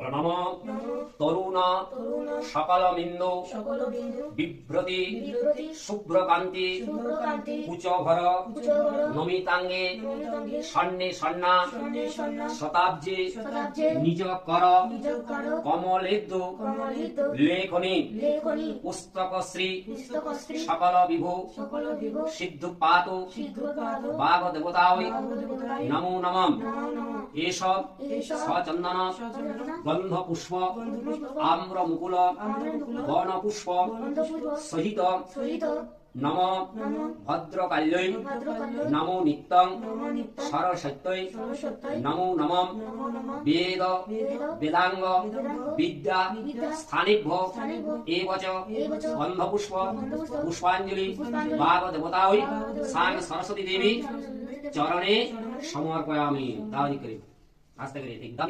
প্রণম তরুণ সকলমিন্দু বিভ্রতি শুভ্রকান্তি কুচভর নমিতাঙ্গে স্বর্ণে স্বর্ণা শতাব্জে নিজ কর কমলেন্দু লেখনী পুস্তকশ্রী সকল বিভু সিদ্ধুপাত বাগ দেবতায় নমো নমঃ। এসব সচন্দন গন্ধ পুষ্প আম্র মুকুল বন পুষ্প সহিত নম ভদ্রকাল্যৈ নমো নিত্যং সরস্বত্যৈ নমো নমঃ। বেদ বেদাঙ্গ বিদ্যা স্থানিভ্য এবচ গন্ধপুষ্প পুষ্পাঞ্জলি বাগ দেবতায় সাং সরস্বতী দেবী চরণে সমর্পয়ামি। দাওয়ানি করে আস্তে করে ঠিক দাও।